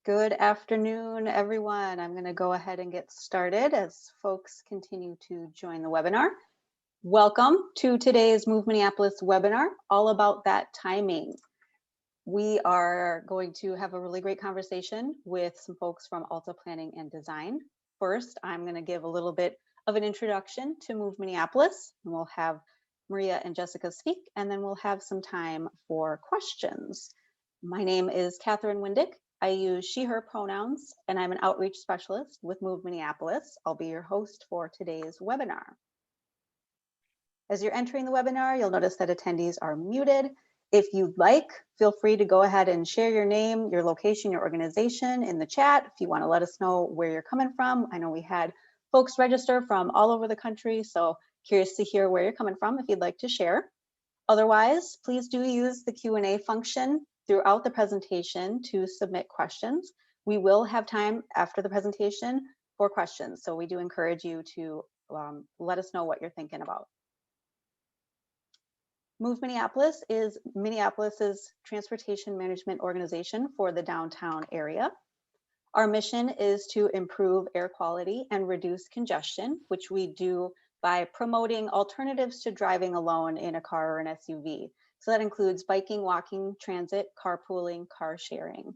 Good afternoon, everyone. I'm going to go ahead and get started as folks continue to join the webinar. Welcome to today's Move Minneapolis webinar, all about that timing. We are going to have a really great conversation with some folks from Alta Planning and Design. First, I'm going to give a little bit of an introduction to Move Minneapolis, and we'll have Maria and Jessica speak, and then we'll have some time for questions. My name is Catherine Windick. I use she, her pronouns, and I'm an outreach specialist with Move Minneapolis. I'll be your host for today's webinar. As you're entering the webinar, you'll notice that attendees are muted. If you'd like, feel free to go ahead and share your name, your location, your organization in the chat. If you want to let us know where you're coming from. I know we had folks register from all over the country, so curious to hear where you're coming from if you'd like to share. Otherwise, please do use the Q&A function throughout the presentation to submit questions. We will have time after the presentation for questions, so we do encourage you to let us know what you're thinking about. Move Minneapolis is Minneapolis's transportation management organization for the downtown area. Our mission is to improve air quality and reduce congestion, which we do by promoting alternatives to driving alone in a car or an SUV. So that includes biking, walking, transit, carpooling, car sharing.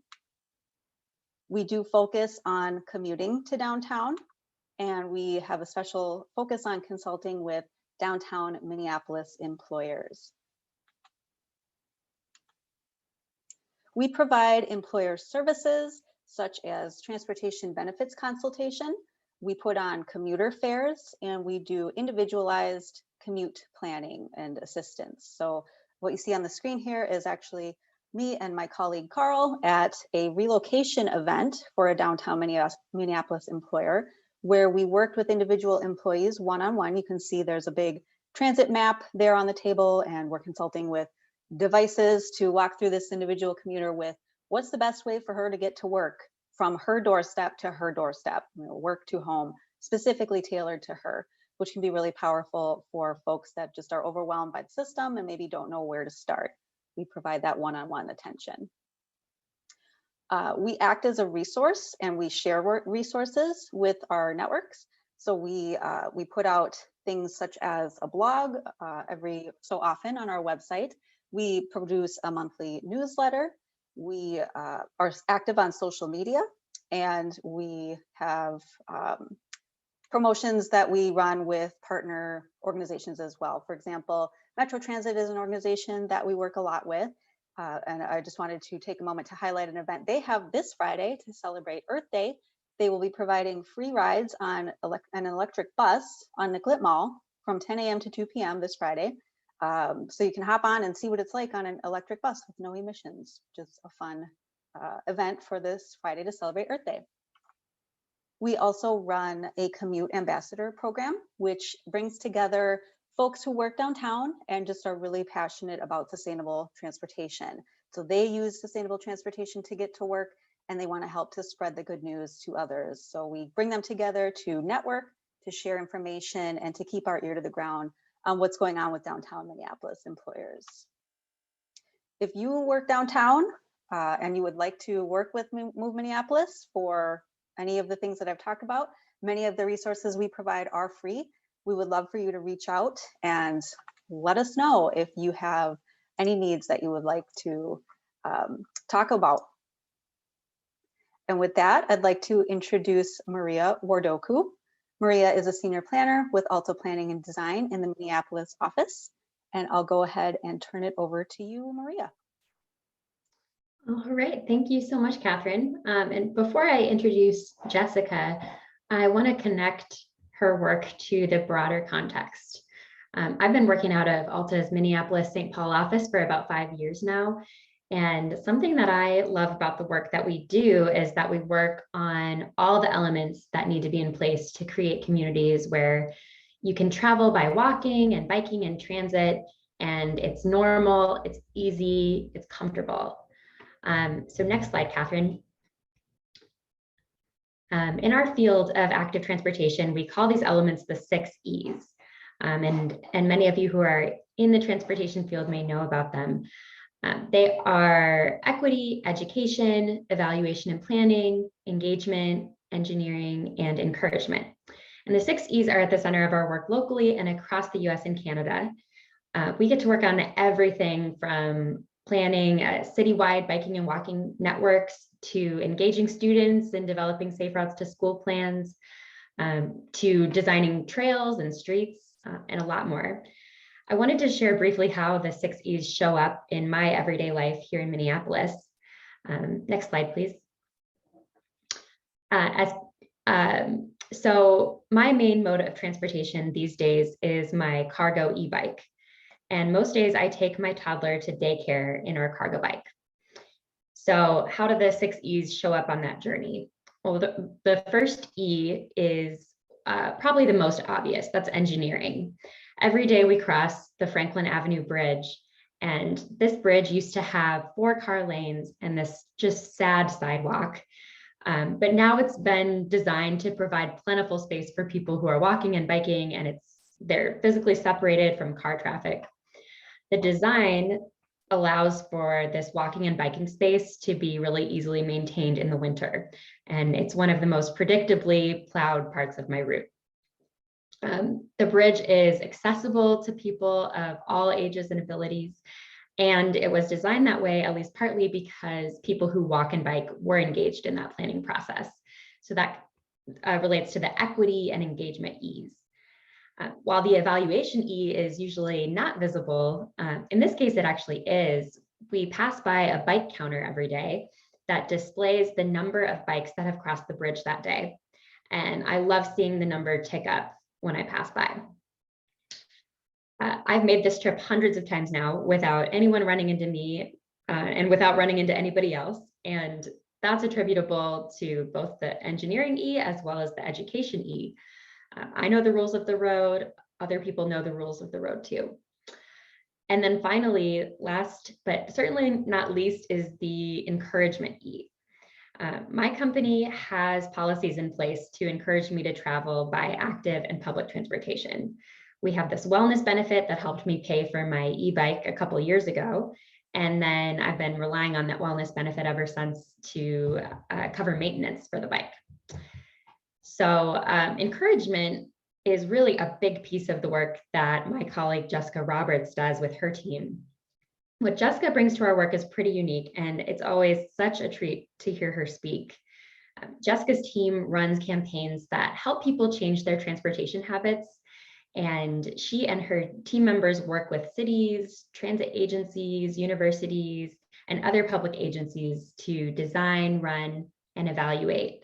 We do focus on commuting to downtown, and we have a special focus on consulting with downtown Minneapolis employers. We provide employer services such as transportation benefits consultation. We put on commuter fares, and we do individualized commute planning and assistance. So what you see on the screen here is actually me and my colleague Carl at a relocation event for a downtown Minneapolis employer, where we worked with individual employees one-on-one. You can see there's a big transit map there on the table, and we're consulting with devices to walk through this individual commuter with what's the best way for her to get to work from her doorstep to her doorstep, work to home, specifically tailored to her, which can be really powerful for folks that just are overwhelmed by the system and maybe don't know where to start. We provide that one-on-one attention. We act as a resource, and we share resources with our networks. So we put out things such as a blog every so often on our website. We produce a monthly newsletter. We are active on social media, and we have promotions that we run with partner organizations as well. For example, Metro Transit is an organization that we work a lot with. And I just wanted to take a moment to highlight an event they have this Friday to celebrate Earth Day. They will be providing free rides on an electric bus on Nicollet Mall from 10 a.m. to 2 p.m. this Friday. So you can hop on and see what it's like on an electric bus with no emissions. Just a fun event for this Friday to celebrate Earth Day. We also run a commute ambassador program, which brings together folks who work downtown and just are really passionate about sustainable transportation. So they use sustainable transportation to get to work, and they want to help to spread the good news to others. So we bring them together to network, to share information, and to keep our ear to the ground on what's going on with downtown Minneapolis employers. If you work downtown and you would like to work with Move Minneapolis for any of the things that I've talked about, many of the resources we provide are free. We would love for you to reach out and let us know if you have any needs that you would like to talk about. And with that, I'd like to introduce Maria Wardoku. Maria is a senior planner with Alta Planning and Design in the Minneapolis office. And I'll go ahead and turn it over to you, Maria. All right, thank you so much, Catherine. And before I introduce Jessica, I want to connect her work to the broader context. I've been working out of Alta's Minneapolis-St. Paul office for about 5 years now. And something that I love about the work that we do is that we work on all the elements that need to be in place to create communities where you can travel by walking and biking and transit, and it's normal, it's easy, it's comfortable. So next slide, Catherine. In our field of active transportation, we call these elements the 6 E's. And many of you who are in the transportation field may know about them. They are equity, education, evaluation and planning, engagement, engineering, and encouragement. And the 6 E's are at the center of our work locally and across the US and Canada. We get to work on everything from planning citywide biking and walking networks to engaging students and developing safe routes to school plans, to designing trails and streets, and a lot more. I wanted to share briefly how the 6 E's show up in my everyday life here in Minneapolis. Next slide, please. So my main mode of transportation these days is my cargo e-bike. And most days I take my toddler to daycare in our cargo bike. So how do the 6 E's show up on that journey? Well, the first E is probably the most obvious. That's engineering. Every day we cross the Franklin Avenue Bridge, and this bridge used to have 4 car lanes and this just sad sidewalk. But now it's been designed to provide plentiful space for people who are walking and biking, and they're physically separated from car traffic. The design allows for this walking and biking space to be really easily maintained in the winter. And it's one of the most predictably plowed parts of my route. The bridge is accessible to people of all ages and abilities. And it was designed that way, at least partly because people who walk and bike were engaged in that planning process. So that relates to the equity and engagement E's. While the evaluation E is usually not visible, in this case, it actually is. We pass by a bike counter every day that displays the number of bikes that have crossed the bridge that day. And I love seeing the number tick up when I pass by. I've made this trip hundreds of times now without anyone running into me and without running into anybody else. And that's attributable to both the engineering E as well as the education E. I know the rules of the road. Other people know the rules of the road too. And then finally, last but certainly not least, is the encouragement E. My company has policies in place to encourage me to travel by active and public transportation. We have this wellness benefit that helped me pay for my e-bike a couple of years ago. And then I've been relying on that wellness benefit ever since to cover maintenance for the bike. So encouragement is really a big piece of the work that my colleague Jessica Roberts does with her team. What Jessica brings to our work is pretty unique, and it's always such a treat to hear her speak. Jessica's team runs campaigns that help people change their transportation habits, and she and her team members work with cities, transit agencies, universities, and other public agencies to design, run, and evaluate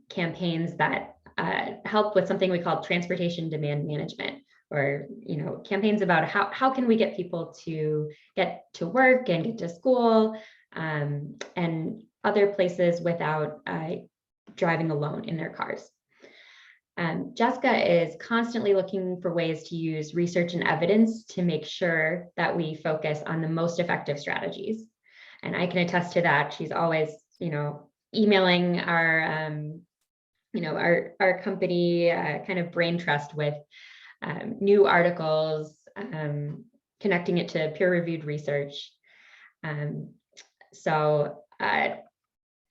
campaigns that help with something we call transportation demand management, or campaigns about how can we get people to get to work and get to school and other places without driving alone in their cars. Jessica is constantly looking for ways to use research and evidence to make sure that we focus on the most effective strategies. And I can attest to that. She's always, emailing our, our company kind of brain trust with new articles, connecting it to peer-reviewed research. So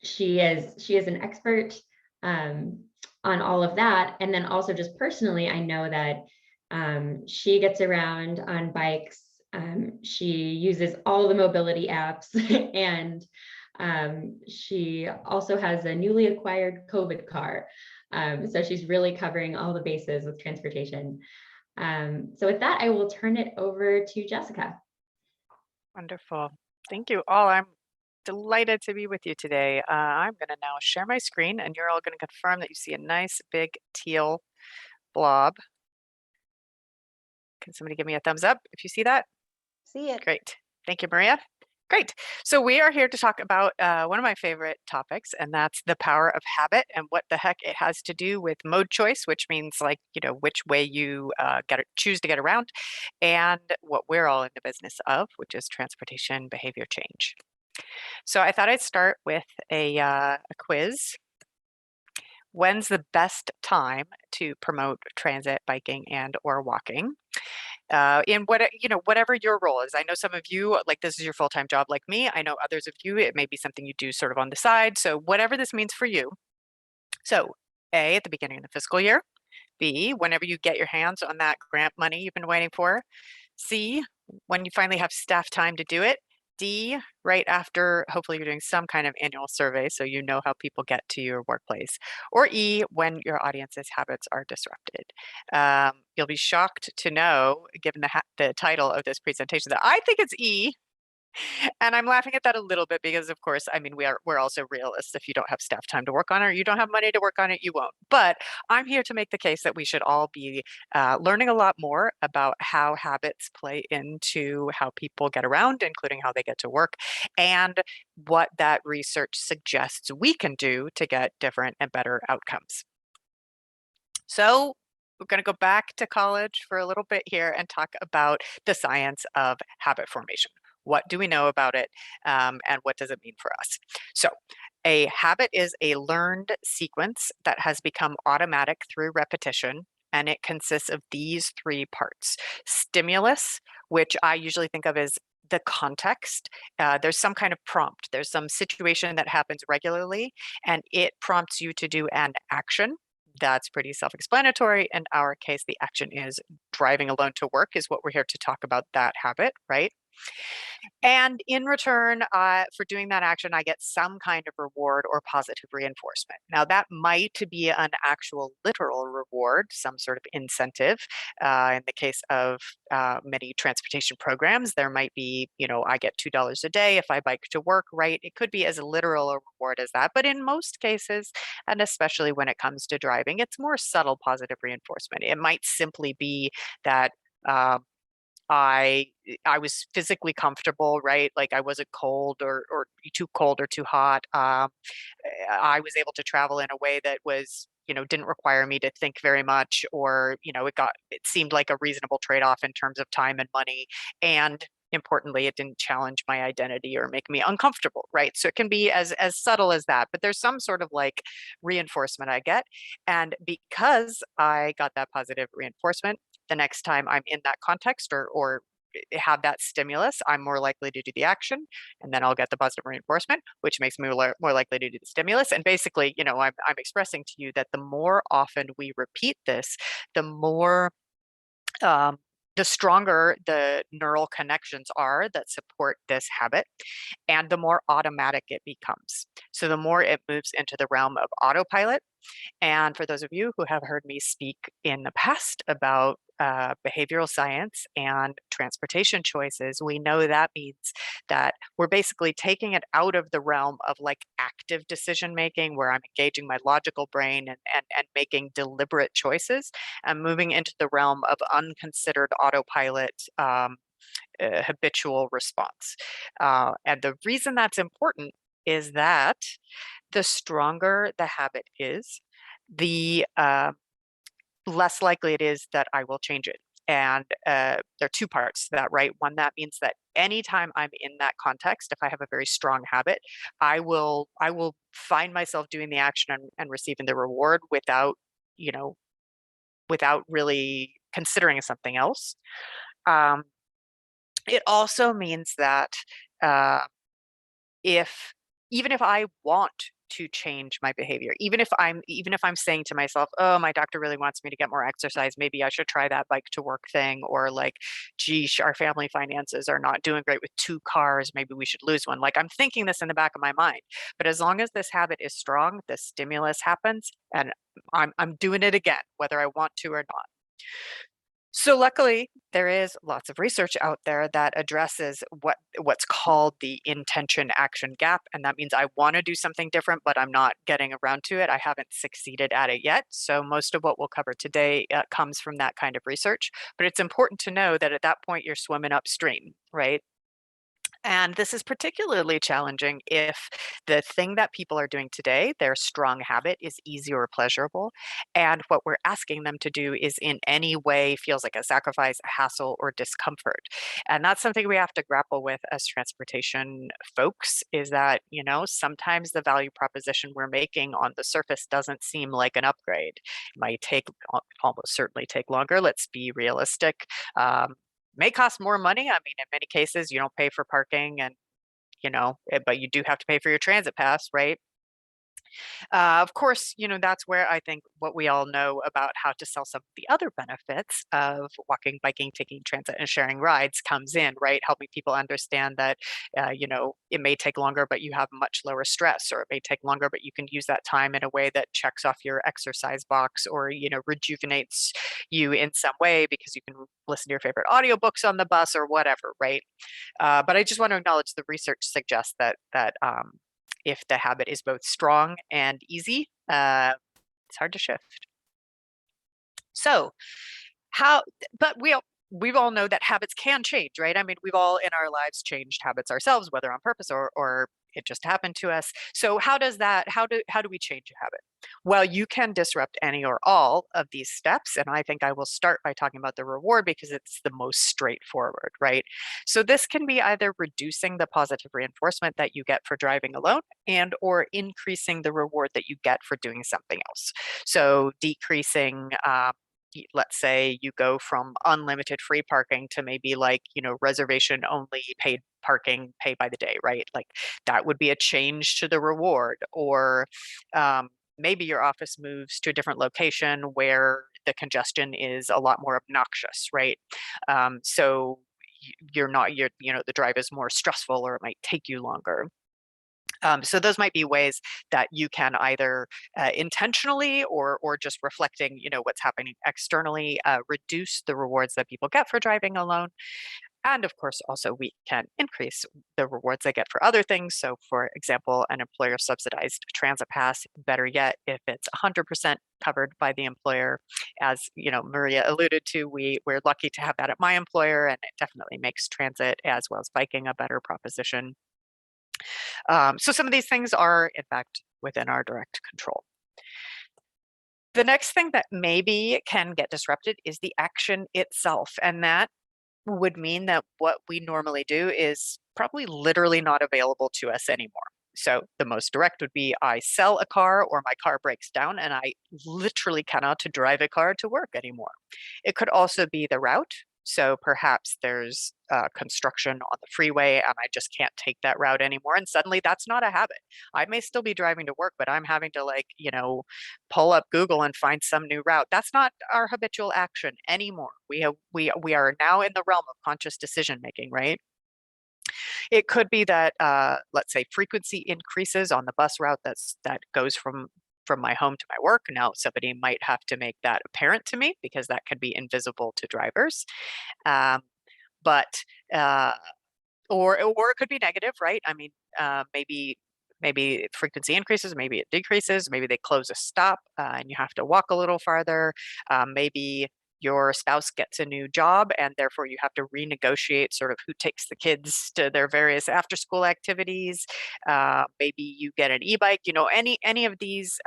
she is an expert on all of that. And then also just personally, I know that she gets around on bikes. She uses all the mobility apps, and she also has a newly acquired COVID car. So she's really covering all the bases with transportation. So with that, I will turn it over to Jessica. Wonderful. Thank you all. I'm delighted to be with you today. I'm going to now share my screen, and you're all going to confirm that you see a nice big teal blob. Can somebody give me a thumbs up if you see that? See it. Great. Thank you, Maria. Great. So we are here to talk about one of my favorite topics, and that's the power of habit and what the heck it has to do with mode choice, which means which way you choose to get around, and what we're all in the business of, which is transportation behavior change. So I thought I'd start with a quiz. When's the best time to promote transit, biking, and or walking? in whatever your role is. I know some of you, like, this is your full-time job like me. I know others of you, it may be something you do sort of on the side. So whatever this means for you. So A, at the beginning of the fiscal year. B, whenever you get your hands on that grant money you've been waiting for. C, when you finally have staff time to do it. D, right after, hopefully you're doing some kind of annual survey so you know how people get to your workplace. Or E, when your audience's habits are disrupted. You'll be shocked to know, given the title of this presentation, that I think it's E. And I'm laughing at that a little bit because, of course, I mean, we're also realists. If you don't have staff time to work on it, or you don't have money to work on it, you won't. But I'm here to make the case that we should all be learning a lot more about how habits play into how people get around, including how they get to work, and what that research suggests we can do to get different and better outcomes. So we're going to go back to college for a little bit here and talk about the science of habit formation. What do we know about it, and what does it mean for us? So a habit is a learned sequence that has become automatic through repetition, and it consists of these three parts. Stimulus, which I usually think of as the context. There's some kind of prompt. There's some situation that happens regularly, and it prompts you to do an action. That's pretty self-explanatory. In our case, the action is driving alone to work, is what we're here to talk about, that habit, right? And in return for doing that action, I get some kind of reward or positive reinforcement. Now, that might be an actual literal reward, some sort of incentive. In the case of many transportation programs, there might be, I get $2 a day if I bike to work, right? It could be as literal a reward as that. But in most cases, and especially when it comes to driving, it's more subtle positive reinforcement. It might simply be that I was physically comfortable, right? Like I wasn't cold or too cold or too hot. I was able to travel in a way that was, didn't require me to think very much, or, it seemed like a reasonable trade-off in terms of time and money. And importantly, it didn't challenge my identity or make me uncomfortable, right? So it can be as subtle as that, but there's some sort of like reinforcement I get. And because I got that positive reinforcement, the next time I'm in that context or have that stimulus, I'm more likely to do the action, and then I'll get the positive reinforcement, which makes me more likely to do the stimulus. And basically, I'm expressing to you that the more often we repeat this, the more the stronger the neural connections are that support this habit, and the more automatic it becomes. So the more it moves into the realm of autopilot. And for those of you who have heard me speak in the past about behavioral science and transportation choices, we know that means that we're basically taking it out of the realm of like active decision making, where I'm engaging my logical brain and making deliberate choices, and moving into the realm of unconsidered autopilot. Habitual response. And the reason that's important is that the stronger the habit is, the less likely it is that I will change it. And there are two parts to that, right? One, that means that anytime I'm in that context, if I have a very strong habit, I will find myself doing the action and receiving the reward without, without really considering something else. It also means that uh, if even if I want to change my behavior, even if I'm saying to myself, oh, my doctor really wants me to get more exercise, maybe I should try that bike to work thing, or like, geez, our family finances are not doing great with two cars, maybe we should lose one. Like, I'm thinking this in the back of my mind, but as long as this habit is strong, the stimulus happens, and I'm doing it again, whether I want to or not. So luckily, there is lots of research out there that addresses what's called the intention action gap. And that means I want to do something different, but I'm not getting around to it. I haven't succeeded at it yet. So most of what we'll cover today comes from that kind of research. But it's important to know that at that point, you're swimming upstream, right? And this is particularly challenging if the thing that people are doing today, their strong habit, is easy or pleasurable. And what we're asking them to do is in any way feels like a sacrifice, a hassle, or discomfort. And that's something we have to grapple with as transportation folks, is that, sometimes the value proposition we're making on the surface doesn't seem like an upgrade. It might almost certainly take longer. Let's be realistic. may cost more money. I mean, in many cases, you don't pay for parking and, but you do have to pay for your transit pass, right? Of course, that's where I think what we all know about how to sell some of the other benefits of walking, biking, taking transit, and sharing rides comes in, right? Helping people understand that, it may take longer, but you have much lower stress, or it may take longer, but you can use that time in a way that checks off your exercise box, or, rejuvenates you in some way because you can listen to your favorite audiobooks on the bus or whatever, right? But I just want to acknowledge the research suggests that if the habit is both strong and easy, it's hard to shift. So how, but we've all know that habits can change, right? I mean, we've all in our lives changed habits ourselves, whether on purpose or it just happened to us. So how do we change a habit? Well, you can disrupt any or all of these steps. And I think I will start by talking about the reward because it's the most straightforward, right? So this can be either reducing the positive reinforcement that you get for driving alone and or increasing the reward that you get for doing something else. So decreasing, let's say you go from unlimited free parking to maybe like, reservation only paid parking, pay by the day, right? Like that would be a change to the reward. Or maybe your office moves to a different location where the congestion is a lot more obnoxious, right? So the drive is more stressful, or it might take you longer. So those might be ways that you can either intentionally or just reflecting, what's happening externally, reduce the rewards that people get for driving alone. And of course, also we can increase the rewards they get for other things. So for example, an employer subsidized transit pass, better yet, if it's 100% covered by the employer, as Maria alluded to, we're lucky to have that at my employer, and it definitely makes transit as well as biking a better proposition. So some of these things are, in fact, within our direct control. The next thing that maybe can get disrupted is the action itself. And that would mean that what we normally do is probably literally not available to us anymore. So the most direct would be I sell a car or my car breaks down and I literally cannot to drive a car to work anymore. It could also be the route. So perhaps there's construction on the freeway and I just can't take that route anymore. And suddenly that's not a habit. I may still be driving to work, but I'm having to pull up Google and find some new route. That's not our habitual action anymore. We are now in the realm of conscious decision making, right? It could be that, let's say, frequency increases on the bus route that goes from my home to my work. Now, somebody might have to make that apparent to me because that can be invisible to drivers. But or it could be negative, right? I mean, maybe frequency increases, maybe it decreases, maybe they close a stop and you have to walk a little farther. Maybe your spouse gets a new job and therefore you have to renegotiate sort of who takes the kids to their various after school activities. Maybe you get an e-bike, any of these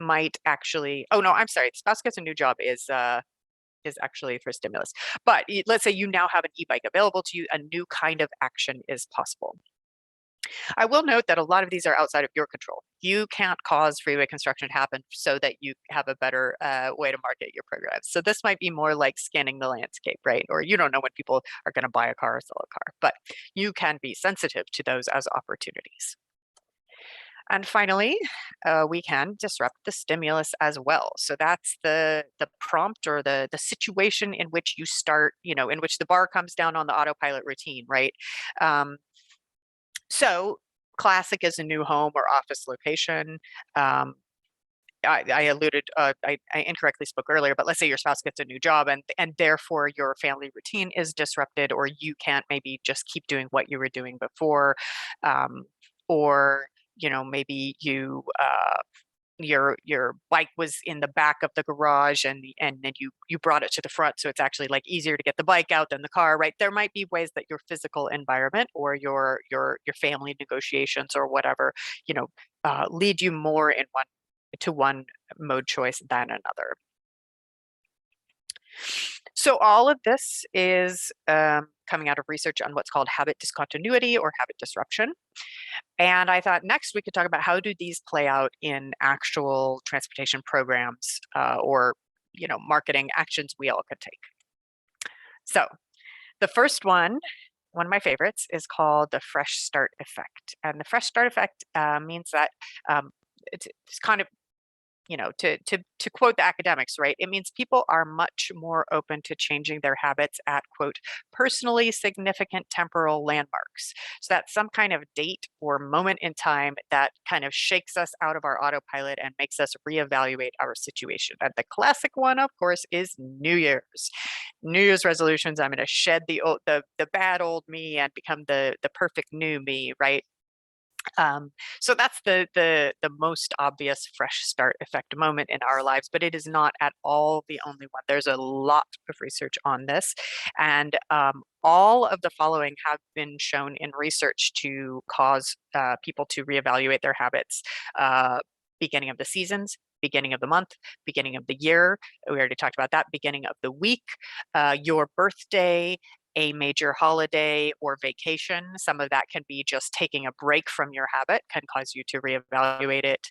might actually, oh no, I'm sorry, spouse gets a new job is actually for stimulus. But let's say you now have an e-bike available to you, a new kind of action is possible. I will note that a lot of these are outside of your control. You can't cause freeway construction to happen so that you have a better way to market your programs. So this might be more like scanning the landscape, right? Or you don't know when people are going to buy a car or sell a car, but you can be sensitive to those as opportunities. And finally, we can disrupt the stimulus as well. So that's the prompt or the situation in which you start, in which the bar comes down on the autopilot routine, right? So classic is a new home or office location. I alluded, I incorrectly spoke earlier, but let's say your spouse gets a new job and therefore your family routine is disrupted, or you can't maybe just keep doing what you were doing before, or maybe your bike was in the back of the garage and then you brought it to the front, so it's actually like easier to get the bike out than the car, right? There might be ways that your physical environment or your family negotiations or whatever lead you more to one mode choice than another. So all of this is coming out of research on what's called habit discontinuity or habit disruption. And I thought next we could talk about how do these play out in actual transportation programs or marketing actions we all could take. So The first one of my favorites, is called the fresh start effect. And the fresh start effect means that it's kind of, to quote the academics, right? It means people are much more open to changing their habits at, quote, personally significant temporal landmarks. So that's some kind of date or moment in time that kind of shakes us out of our autopilot and makes us reevaluate our situation. And the classic one, of course, is New Year's. New Year's resolutions. I'm going to shed the bad old me and become the perfect new me, right? So that's the most obvious fresh start effect moment in our lives, but it is not at all the only one. There's a lot of research on this, and all of the following have been shown in research to cause people to reevaluate their habits. Beginning of the seasons, beginning of the month, beginning of the year. We already talked about that. Beginning of the week, your birthday, a major holiday or vacation. Some of that can be just taking a break from your habit, can cause you to reevaluate it.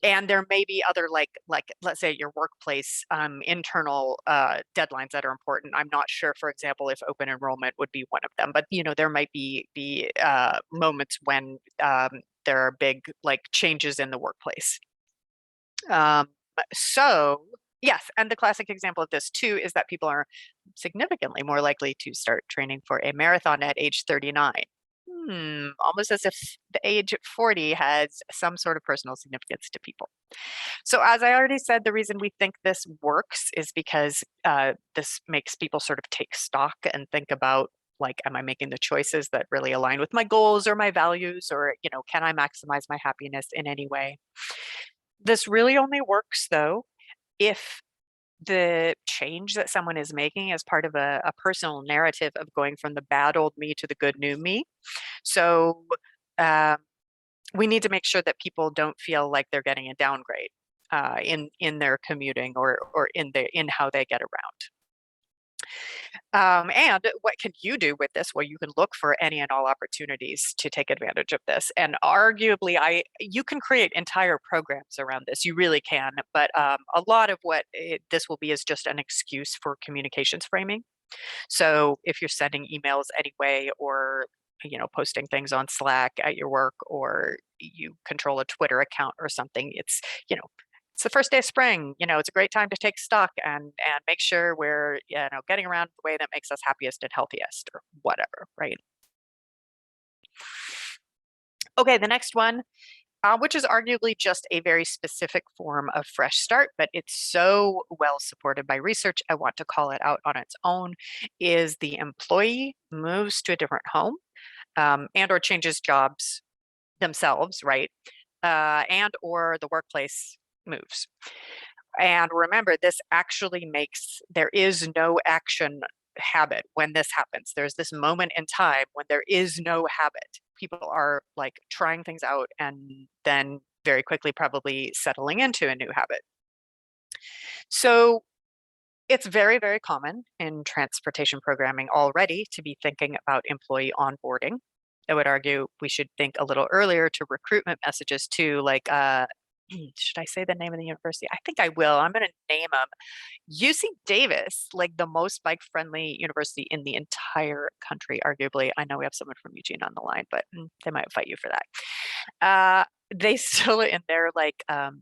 And there may be other, like let's say your workplace internal deadlines that are important. I'm not sure, for example, if open enrollment would be one of them, but there might be moments when there are big changes in the workplace. So yes, and the classic example of this too is that people are significantly more likely to start training for a marathon at age 39. Almost as if the age 40 has some sort of personal significance to people. So as I already said, the reason we think this works is because this makes people sort of take stock and think about, am I making the choices that really align with my goals or my values, or, can I maximize my happiness in any way? This really only works, though, if the change that someone is making is part of a personal narrative of going from the bad old me to the good new me. So we need to make sure that people don't feel like they're getting a downgrade in their commuting or in how they get around. And what can you do with this? Well, you can look for any and all opportunities to take advantage of this. And arguably, you can create entire programs around this. You really can. But a lot of what this will be is just an excuse for communications framing. So if you're sending emails anyway, or posting things on Slack at your work, or you control a Twitter account or something, it's the first day of spring. It's a great time to take stock and make sure we're getting around the way that makes us happiest and healthiest, or whatever, right? Okay, the next one, which is arguably just a very specific form of fresh start, but it's so well supported by research, I want to call it out on its own, is the employee moves to a different home and or changes jobs themselves, right? And or the workplace moves. And remember, this actually there is no action habit when this happens. There's this moment in time when there is no habit. People are trying things out and then very quickly probably settling into a new habit. So it's very, very common in transportation programming already to be thinking about employee onboarding. I would argue we should think a little earlier to recruitment messages too, should I say the name of the university? I think I will. I'm going to name them. UC Davis, the most bike-friendly university in the entire country, arguably. I know we have someone from Eugene on the line, but they might fight you for that. They still, in their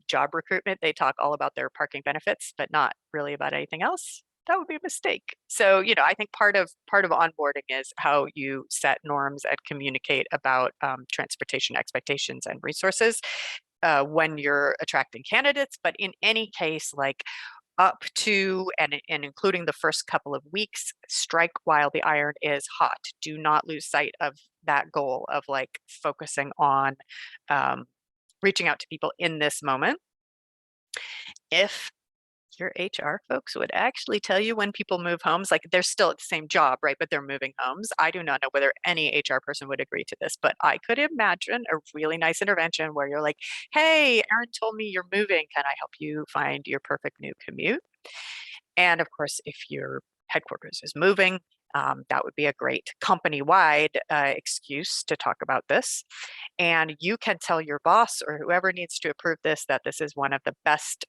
job recruitment, they talk all about their parking benefits, but not really about anything else. That would be a mistake. So, I think part of onboarding is how you set norms and communicate about transportation expectations and resources when you're attracting candidates. But in any case, up to and including the first couple of weeks, strike while the iron is hot. Do not lose sight of that goal of focusing on reaching out to people in this moment. If your HR folks would actually tell you when people move homes, they're still at the same job, right? But they're moving homes. I do not know whether any HR person would agree to this, but I could imagine a really nice intervention where you're like, hey, Erin told me you're moving. Can I help you find your perfect new commute? And of course, if your headquarters is moving, that would be a great company-wide excuse to talk about this. And you can tell your boss or whoever needs to approve this that this is one of the best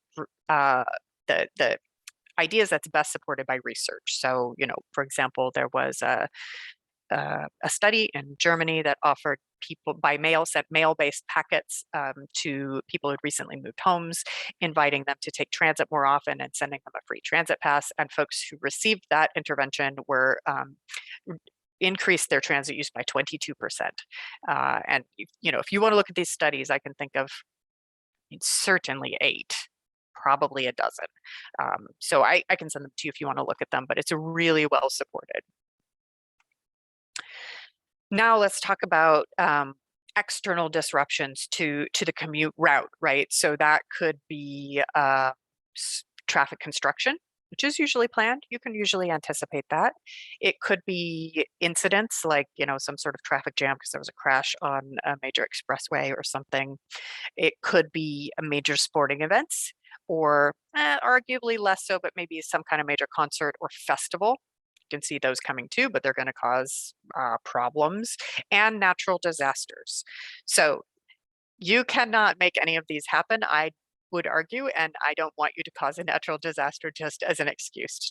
ideas that's best supported by research. So, for example, there was a study in Germany that offered people by mail, sent mail-based packets to people who'd recently moved homes, inviting them to take transit more often and sending them a free transit pass. And folks who received that intervention were increased their transit use by 22%. And if you want to look at these studies, I can think of certainly 8, probably a dozen. So I can send them to you if you want to look at them, but it's really well supported. Now let's talk about external disruptions to the commute route, right? So that could be traffic construction, which is usually planned. You can usually anticipate that. It could be incidents like, some sort of traffic jam because there was a crash on a major expressway or something. It could be a major sporting events, or arguably less so, but maybe some kind of major concert or festival. You can see those coming too, but they're going to cause problems, and natural disasters. So you cannot make any of these happen, I would argue, and I don't want you to cause a natural disaster just as an excuse to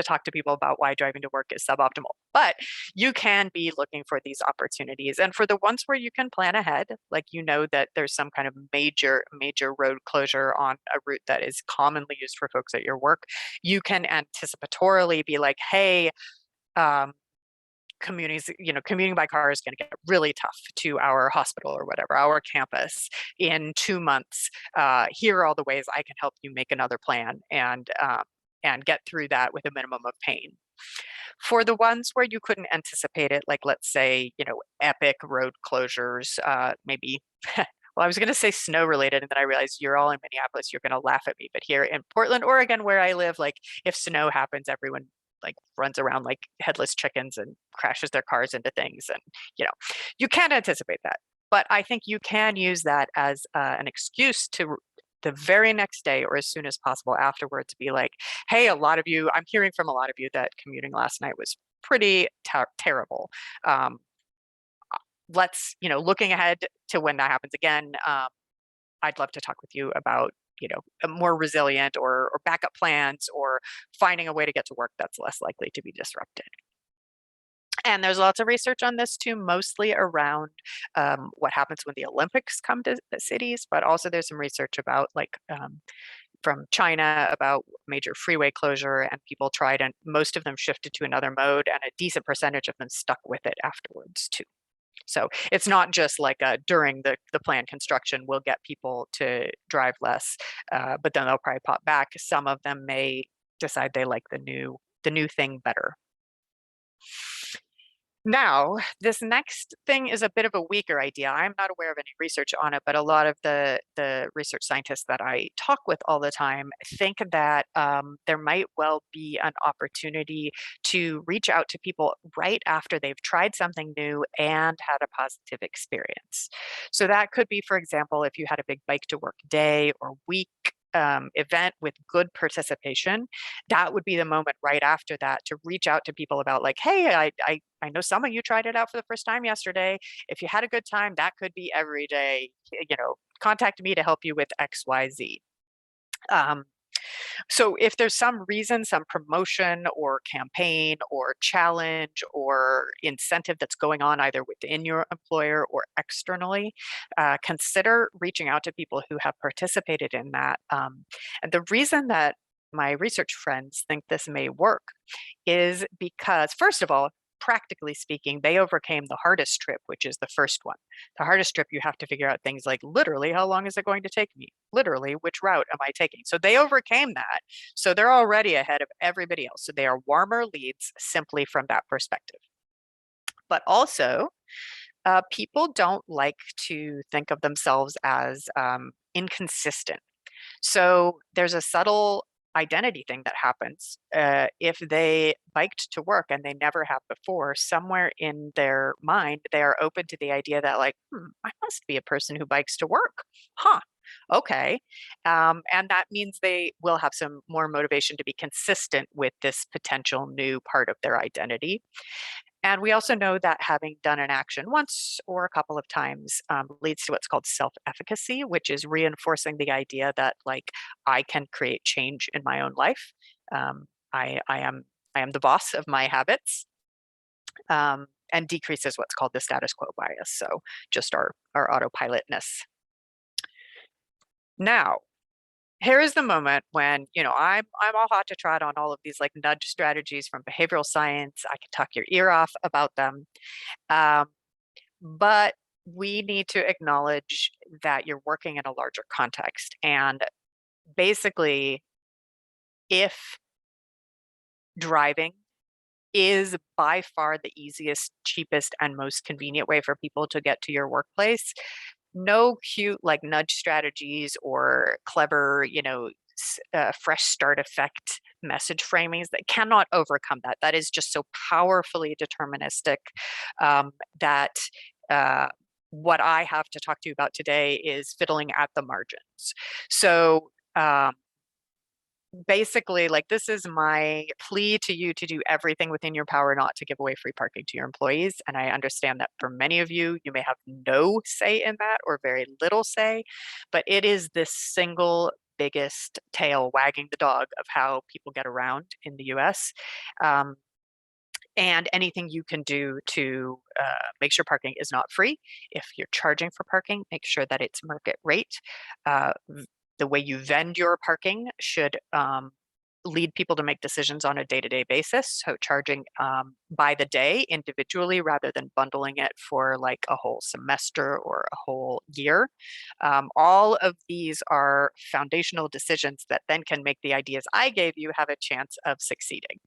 talk to people about why driving to work is suboptimal. But you can be looking for these opportunities, and for the ones where you can plan ahead, like that there's some kind of major road closure on a route that is commonly used for folks at your work, you can anticipatorily be like, hey, commuting by car is going to get really tough to our hospital or whatever, our campus in 2 months. Here are all the ways I can help you make another plan and get through that with a minimum of pain. For the ones where you couldn't anticipate it, like let's say, epic road closures, maybe, well, I was going to say snow related, and then I realized you're all in Minneapolis, you're going to laugh at me. But here in Portland, Oregon, where I live, like if snow happens, everyone like runs around like headless chickens and crashes their cars into things. And, you can't anticipate that. But I think you can use that as an excuse to the very next day or as soon as possible afterwards be like, hey, I'm hearing from a lot of you that commuting last night was pretty terrible. Let's, looking ahead to when that happens again, I'd love to talk with you about, a more resilient or backup plans, or finding a way to get to work that's less likely to be disrupted. And there's lots of research on this too, mostly around what happens when the Olympics come to the cities, but also there's some research about from China about major freeway closure, and people tried, and most of them shifted to another mode, and a decent percentage of them stuck with it afterwards too. So it's not just like during the planned construction, we'll get people to drive less, but then they'll probably pop back. Some of them may decide they like the new thing better. Now, this next thing is a bit of a weaker idea. I'm not aware of any research on it, but a lot of the research scientists that I talk with all the time think that there might well be an opportunity to reach out to people right after they've tried something new and had a positive experience. So that could be, for example, if you had a big bike to work day or week event with good participation, that would be the moment right after that to reach out to people about like, hey, I know some of you tried it out for the first time yesterday. If you had a good time, that could be every day. Contact me to help you with XYZ. So if there's some reason, some promotion or campaign or challenge or incentive that's going on either within your employer or externally, consider reaching out to people who have participated in that. And the reason that my research friends think this may work is because, first of all, practically speaking, they overcame the hardest trip, which is the first one. The hardest trip, you have to figure out things like literally, how long is it going to take me? Literally, which route am I taking? So they overcame that. So they're already ahead of everybody else. So they are warmer leads simply from that perspective. But also, people don't like to think of themselves as inconsistent. So there's a subtle identity thing that happens. If they biked to work and they never have before, somewhere in their mind, they are open to the idea that like, I must be a person who bikes to work. Huh. Okay. And that means they will have some more motivation to be consistent with this potential new part of their identity. And we also know that having done an action once or a couple of times leads to what's called self-efficacy, which is reinforcing the idea that like I can create change in my own life. I am the boss of my habits, and decreases what's called the status quo bias. So just our autopilotness. Now, here is the moment when, I'm all hot to trot on all of these like nudge strategies from behavioral science. I can talk your ear off about them. Um, but we need to acknowledge that you're working in a larger context. And basically, if driving is by far the easiest, cheapest, and most convenient way for people to get to your workplace, no cute like nudge strategies or clever, fresh start effect message framings that cannot overcome that. That is just so powerfully deterministic that what I have to talk to you about today is fiddling at the margins. So basically, like, this is my plea to you to do everything within your power not to give away free parking to your employees. And I understand that for many of you, you may have no say in that or very little say, but it is the single biggest tail wagging the dog of how people get around in the US. And anything you can do to make sure parking is not free. If you're charging for parking, make sure that it's market rate. The way you vend your parking should lead people to make decisions on a day-to-day basis. So charging by the day individually rather than bundling it for like a whole semester or a whole year. All of these are foundational decisions that then can make the ideas I gave you have a chance of succeeding.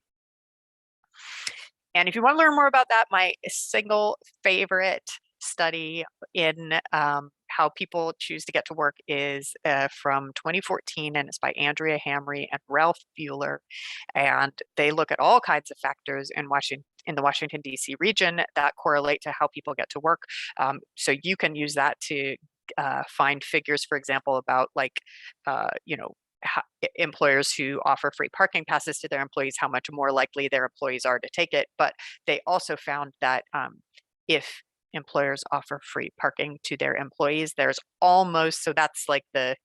And if you want to learn more about that, my single favorite study in how people choose to get to work is from 2014, and it's by Andrea Hamry and Ralph Bueller. And they look at all kinds of factors in the Washington, D.C. region that correlate to how people get to work. So you can use that to find figures, for example, about like, employers who offer free parking passes to their employees, how much more likely their employees are to take it. But they also found that if employers offer free parking to their employees, there's almost, so that's like the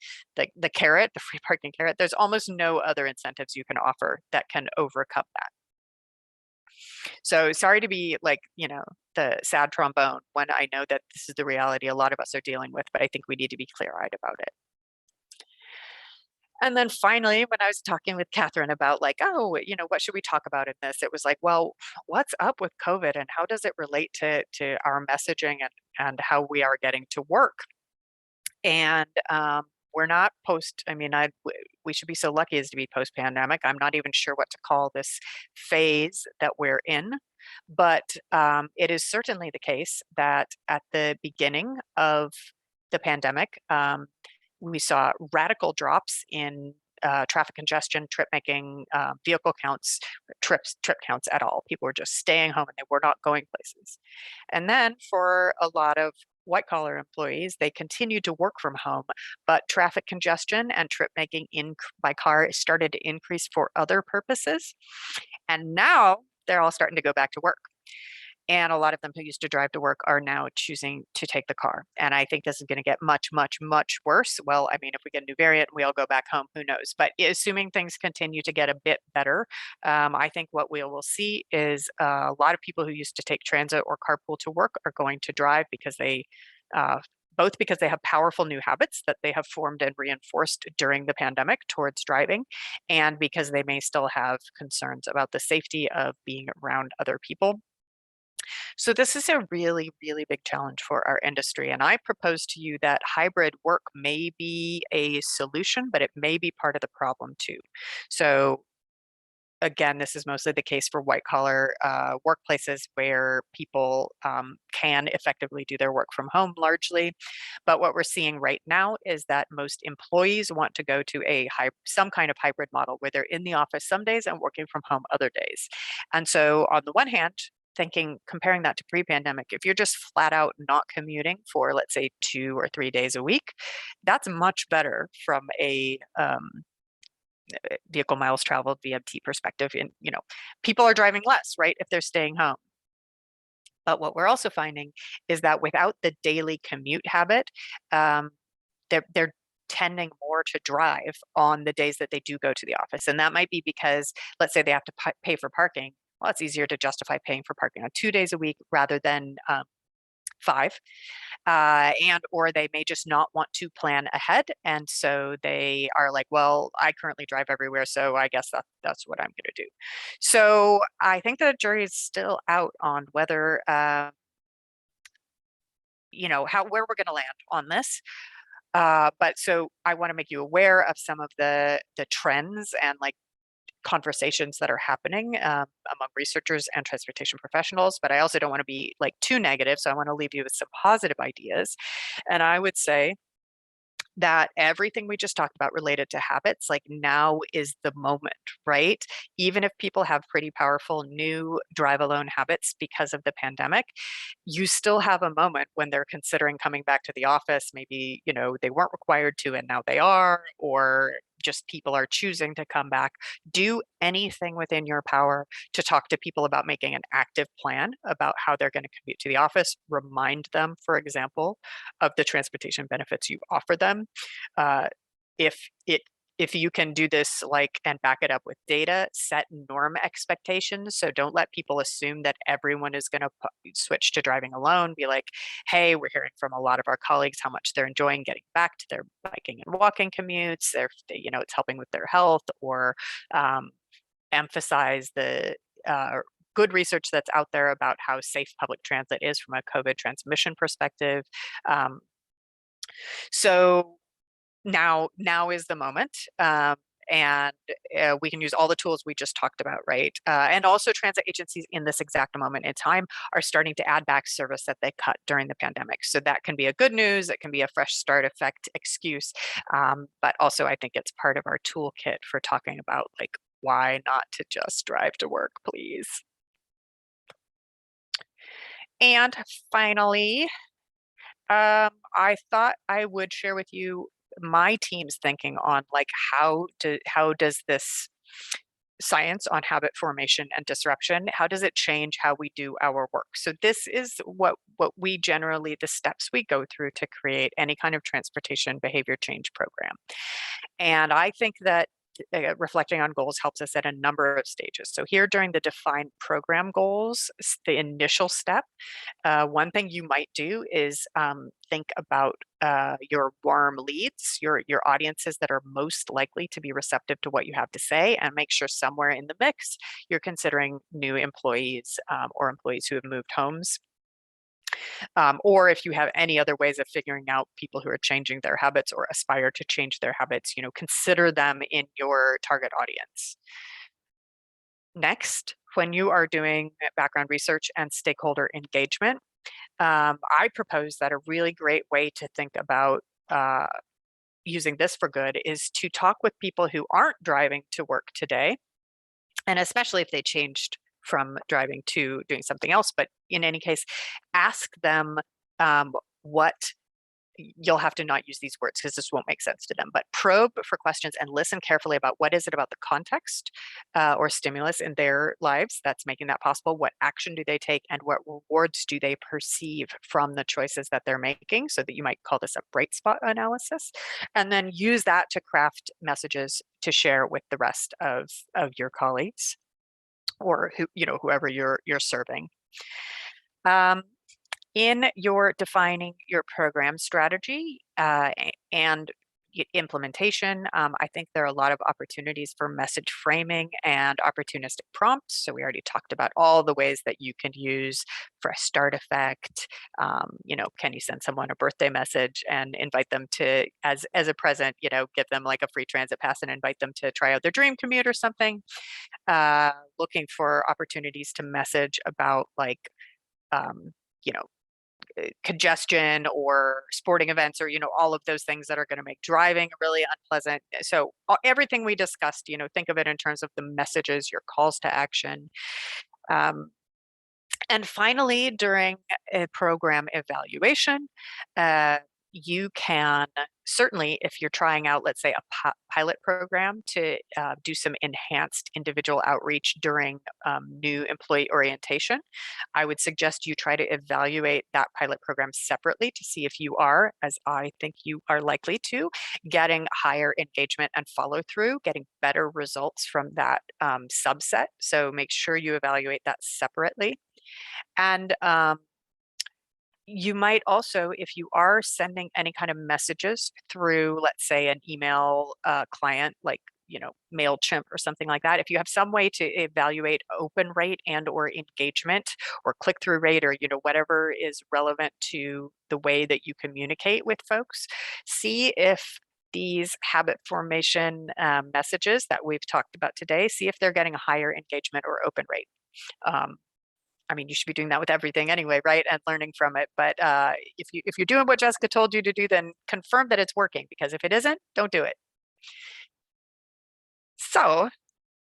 carrot, the free parking carrot, there's almost no other incentives you can offer that can overcome that. So sorry to be like, the sad trombone when I know that this is the reality a lot of us are dealing with, but I think we need to be clear-eyed about it. And then finally, when I was talking with Catherine about like, oh, what should we talk about in this? It was like, well, what's up with COVID and how does it relate to our messaging and how we are getting to work? And we're not we should be so lucky as to be post-pandemic. I'm not even sure what to call this phase that we're in, but it is certainly the case that at the beginning of the pandemic, we saw radical drops in traffic congestion, trip making, vehicle counts, trip counts at all. People were just staying home and they were not going places. And then for a lot of white collar employees, they continued to work from home, but traffic congestion and trip making by car started to increase for other purposes. And now they're all starting to go back to work. And a lot of them who used to drive to work are now choosing to take the car. And I think this is going to get much, much, much worse. Well, I mean, if we get a new variant, we all go back home, who knows? But assuming things continue to get a bit better, I think what we will see is a lot of people who used to take transit or carpool to work are going to drive because both because they have powerful new habits that they have formed and reinforced during the pandemic towards driving, and because they may still have concerns about the safety of being around other people. So this is a really, really big challenge for our industry. And I propose to you that hybrid work may be a solution, but it may be part of the problem too. So again, this is mostly the case for white collar workplaces where people can effectively do their work from home largely. But what we're seeing right now is that most employees want to go to some kind of hybrid model where they're in the office some days and working from home other days. And so on the one hand, comparing that to pre-pandemic, if you're just flat out not commuting for, let's say, 2 or 3 days a week, that's much better from a vehicle miles traveled, VMT perspective. And people are driving less, right, if they're staying home. But what we're also finding is that without the daily commute habit, they're tending more to drive on the days that they do go to the office. And that might be because, let's say they have to pay for parking. Well, it's easier to justify paying for parking on 2 days a week rather than 5. And or they may just not want to plan ahead. And so they are like, well, I currently drive everywhere, so I guess that's what I'm going to do. So I think the jury is still out on whether, where we're going to land on this. But so I want to make you aware of some of the trends and like conversations that are happening among researchers and transportation professionals, but I also don't want to be like too negative. So I want to leave you with some positive ideas. And I would say that everything we just talked about related to habits, like now is the moment, right? Even if people have pretty powerful new drive alone habits because of the pandemic, you still have a moment when they're considering coming back to the office. Maybe, they weren't required to and now they are, or just people are choosing to come back. Do anything within your power to talk to people about making an active plan about how they're going to commute to the office. Remind them, for example, of the transportation benefits you offer them. Uh, if it if you can do this and back it up with data, set norm expectations. So don't let people assume that everyone is going to switch to driving alone. Be like, hey, we're hearing from a lot of our colleagues how much they're enjoying getting back to their biking and walking commutes. It's helping with their health, or emphasize the good research that's out there about how safe public transit is from a COVID transmission perspective. So now is the moment. And we can use all the tools we just talked about, right? And also transit agencies in this exact moment in time are starting to add back service that they cut during the pandemic. So that can be a good news. It can be a fresh start effect excuse. But also I think it's part of our toolkit for talking about why not to just drive to work, please? And finally, I thought I would share with you my team's thinking on how does this science on habit formation and disruption, how does it change how we do our work? So this is what we generally, the steps we go through to create any kind of transportation behavior change program. And I think that reflecting on goals helps us at a number of stages. So here during the define program goals, the initial step, one thing you might do is think about your warm leads, your audiences that are most likely to be receptive to what you have to say, and make sure somewhere in the mix you're considering new employees or employees who have moved homes. Or if you have any other ways of figuring out people who are changing their habits or aspire to change their habits, consider them in your target audience. Next, when you are doing background research and stakeholder engagement, I propose that a really great way to think about using this for good is to talk with people who aren't driving to work today, and especially if they changed from driving to doing something else. But in any case, ask them what you'll have to not use these words because this won't make sense to them, but probe for questions and listen carefully about what is it about the context or stimulus in their lives that's making that possible. What action do they take and what rewards do they perceive from the choices that they're making? So that you might call this a bright spot analysis, and then use that to craft messages to share with the rest of your colleagues or whoever you're serving. In your defining your program strategy and implementation, I think there are a lot of opportunities for message framing and opportunistic prompts. So we already talked about all the ways that you can use for a start effect. Can you send someone a birthday message and invite them to, as a present, give them like a free transit pass and invite them to try out their dream commute or something. Looking for opportunities to message about congestion or sporting events or all of those things that are going to make driving really unpleasant. So everything we discussed, think of it in terms of the messages, your calls to action. And finally, during a program evaluation, you can certainly, if you're trying out, let's say, a pilot program to do some enhanced individual outreach during new employee orientation, I would suggest you try to evaluate that pilot program separately to see if you are, as I think you are likely to, getting higher engagement and follow through, getting better results from that subset. So make sure you evaluate that separately. And you might also, if you are sending any kind of messages through, let's say, an email client, like, MailChimp or something like that, if you have some way to evaluate open rate and or engagement or click-through rate, or whatever is relevant to the way that you communicate with folks, see if these habit formation messages that we've talked about today, see if they're getting a higher engagement or open rate. I mean, you should be doing that with everything anyway, right? And learning from it. But if you're doing what Jessica told you to do, then confirm that it's working, because if it isn't, don't do it. So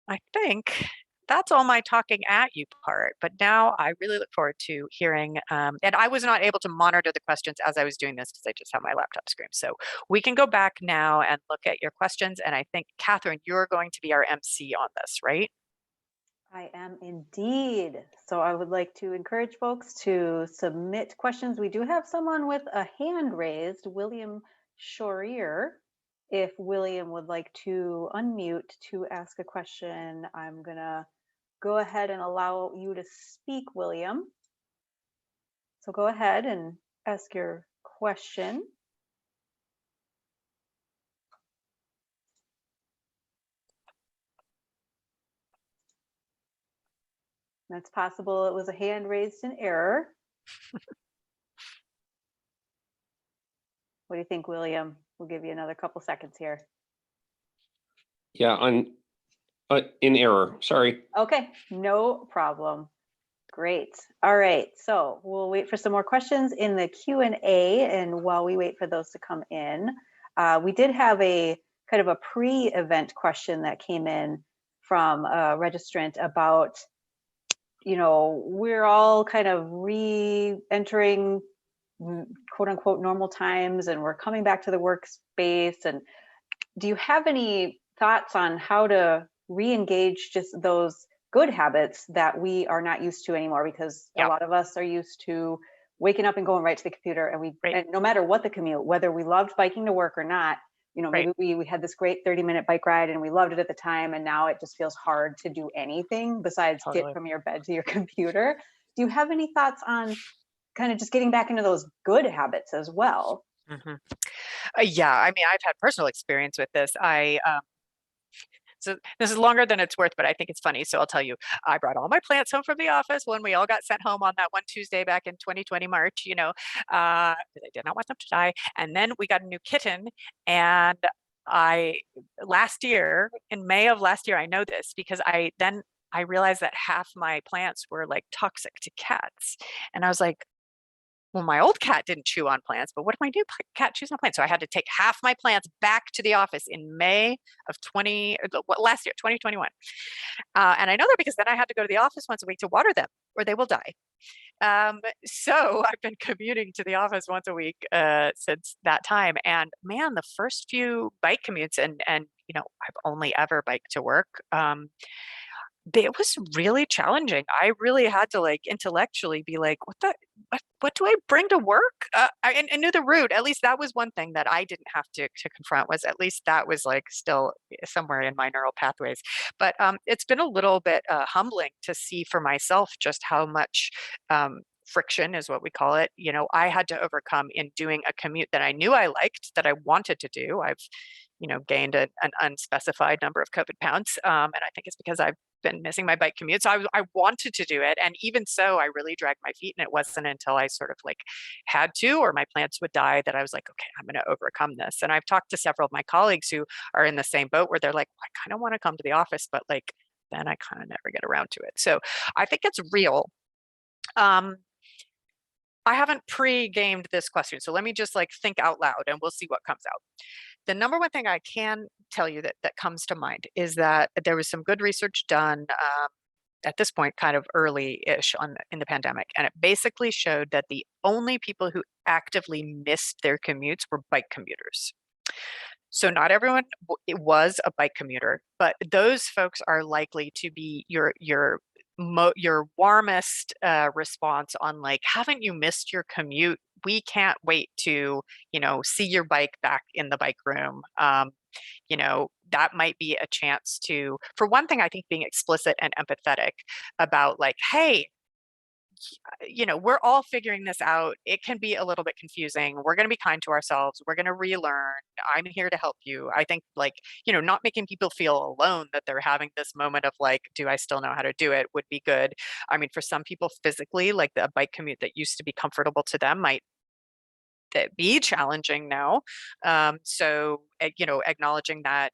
I think that's all my talking at you part. But now I really look forward to hearing, and I was not able to monitor the questions as I was doing this because I just have my laptop screen. So we can go back now and look at your questions. And I think, Catherine, you're going to be our MC on this, right? I am indeed. So I would like to encourage folks to submit questions. We do have someone with a hand raised, William Shorier. If William would like to unmute to ask a question, I'm gonna go ahead and allow you to speak, William. So go ahead and ask your question. That's possible it was a hand raised in error. What do you think, William? We'll give you another couple seconds here. Yeah, in error, sorry. Okay, no problem. Great. All right, so we'll wait for some more questions in the Q&A, and while we wait for those to come in, we did have a kind of a pre-event question that came in from a registrant about, we're all kind of re-entering quote unquote normal times, and we're coming back to the workspace. And do you have any thoughts on how to re-engage just those good habits that we are not used to anymore? Because a lot of us are used to waking up and going right to the computer, and and no matter what the commute, whether we loved biking to work or not, maybe we had this great 30-minute bike ride and we loved it at the time, and now it just feels hard to do anything besides get from your bed to your computer. Do you have any thoughts on kind of just getting back into those good habits as well? Yeah, I mean, I've had personal experience with this. So this is longer than it's worth, but I think it's funny. So I'll tell you, I brought all my plants home from the office when we all got sent home on that one Tuesday back in 2020 March, because I did not want them to die. And then we got a new kitten, and last year, in May of last year, I know this because I realized that half my plants were like toxic to cats. And I was like, well, my old cat didn't chew on plants, but what if my new cat chews on plants? So I had to take half my plants back to the office in May of last year, 2021. And I know that because then I had to go to the office once a week to water them, or they will die. So I've been commuting to the office once a week since that time. And man, the first few bike commutes, and I've only ever biked to work. It was really challenging. I really had to intellectually be like, what do I bring to work? I knew the route. At least that was one thing that I didn't have to confront, was at least that was still somewhere in my neural pathways. But it's been a little bit humbling to see for myself just how much friction is what we call it. I had to overcome in doing a commute that I knew I liked, that I wanted to do. I've gained an unspecified number of COVID pounds. And I think it's because I've been missing my bike commute. So I wanted to do it. And even so, I really dragged my feet. And it wasn't until I sort of had to, or my plants would die, that I was like, okay, I'm going to overcome this. And I've talked to several of my colleagues who are in the same boat, where they're like, well, I kind of want to come to the office, but then I kind of never get around to it. So I think it's real. I haven't pre-gamed this question, so let me just think out loud and we'll see what comes out. The number one thing I can tell you that comes to mind is that there was some good research done at this point kind of early-ish in the pandemic, and it basically showed that the only people who actively missed their commutes were bike commuters. So not everyone it was a bike commuter, but those folks are likely to be your warmest response on like, haven't you missed your commute? We can't wait to, see your bike back in the bike room. That might be a chance to, for one thing, I think being explicit and empathetic about like, hey, we're all figuring this out. It can be a little bit confusing. We're going to be kind to ourselves. We're going to relearn. I'm here to help you. I think like, not making people feel alone that they're having this moment of like, do I still know how to do it would be good. I mean, for some people physically, like the bike commute that used to be comfortable to them might be challenging now. So, acknowledging that,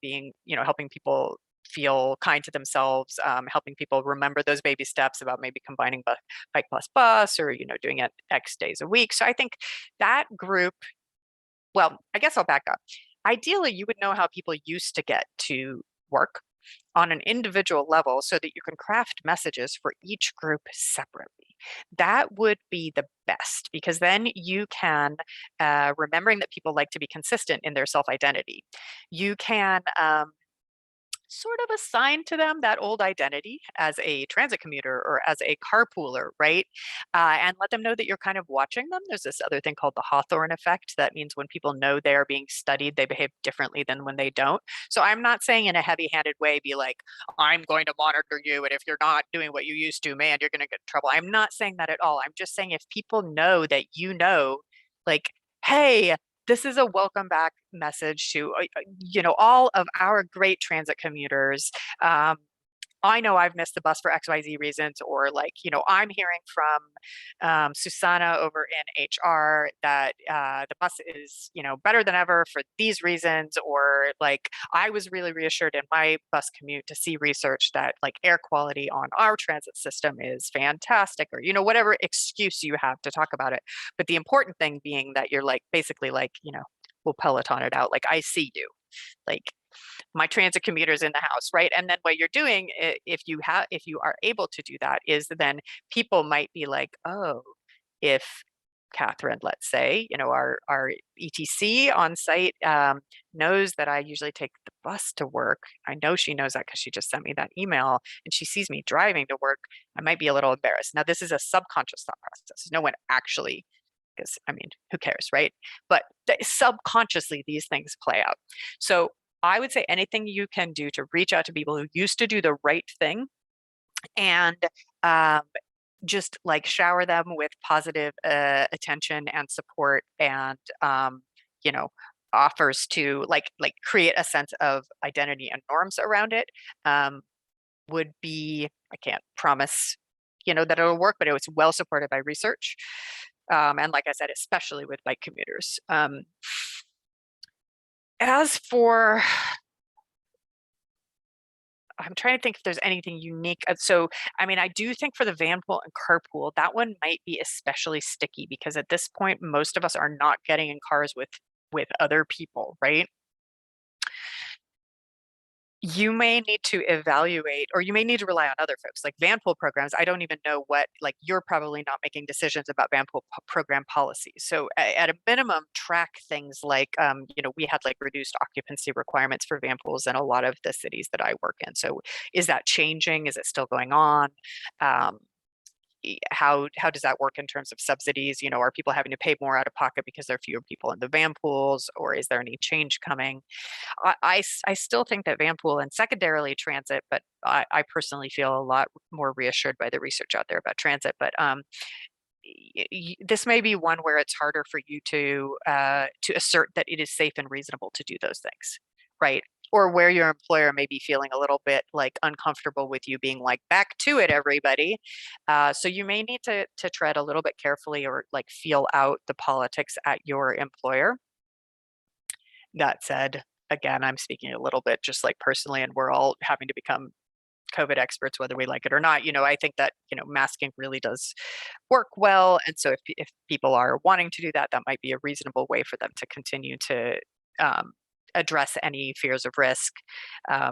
being, helping people feel kind to themselves, helping people remember those baby steps about maybe combining bike plus bus or, doing it X days a week. So I think that group, well, I guess I'll back up. Ideally, you would know how people used to get to work on an individual level so that you can craft messages for each group separately. That would be the best because then you can, remembering that people like to be consistent in their self-identity, you can sort of assign to them that old identity as a transit commuter or as a carpooler, right? And let them know that you're kind of watching them. There's this other thing called the Hawthorne effect. That means when people know they are being studied, they behave differently than when they don't. So I'm not saying in a heavy-handed way, be like, I'm going to monitor you, and if you're not doing what you used to, man, you're going to get in trouble. I'm not saying that at all. I'm just saying if people know that like, hey, this is a welcome back message to all of our great transit commuters. I know I've missed the bus for XYZ reasons, or like, I'm hearing from Susanna over in HR that the bus is, better than ever for these reasons, or like, I was really reassured in my bus commute to see research that like air quality on our transit system is fantastic, or, whatever excuse you have to talk about it. But the important thing being that you're like, basically like, we'll Peloton it out. Like, I see you, like, my transit commuters in the house, right? And then what you're doing, if you are able to do that, is then people might be like, oh, if Catherine, let's say, our ETC on site knows that I usually take the bus to work. I know she knows that because she just sent me that email, and she sees me driving to work. I might be a little embarrassed. Now, this is a subconscious thought process. No one actually, because I mean, who cares, right? But subconsciously, these things play out. So I would say anything you can do to reach out to people who used to do the right thing and just like shower them with positive attention and support and, offers to like create a sense of identity and norms around it, would be, I can't promise, that it'll work, but it was well supported by research. And like I said, especially with bike commuters. As for, I'm trying to think if there's anything unique. So, I mean, I do think for the vanpool and carpool, that one might be especially sticky because at this point, most of us are not getting in cars with other people, right? You may need to evaluate, or you may need to rely on other folks like vanpool programs. I don't even know what, like, you're probably not making decisions about vanpool program policies. So at a minimum, track things like, we had like reduced occupancy requirements for vanpools in a lot of the cities that I work in. So is that changing? Is it still going on? How does that work in terms of subsidies? Are people having to pay more out of pocket because there are fewer people in the van pools, or is there any change coming? I still think that vanpool and secondarily transit, but I personally feel a lot more reassured by the research out there about transit. But this may be one where it's harder for you to assert that it is safe and reasonable to do those things, right? Or where your employer may be feeling a little bit like uncomfortable with you being like, back to it, everybody. So you may need to tread a little bit carefully, or like feel out the politics at your employer. That said, again, I'm speaking a little bit just like personally, and we're all having to become COVID experts, whether we like it or not. I think that, masking really does work well. And so if people are wanting to do that, that might be a reasonable way for them to continue to address any fears of risk. Yeah.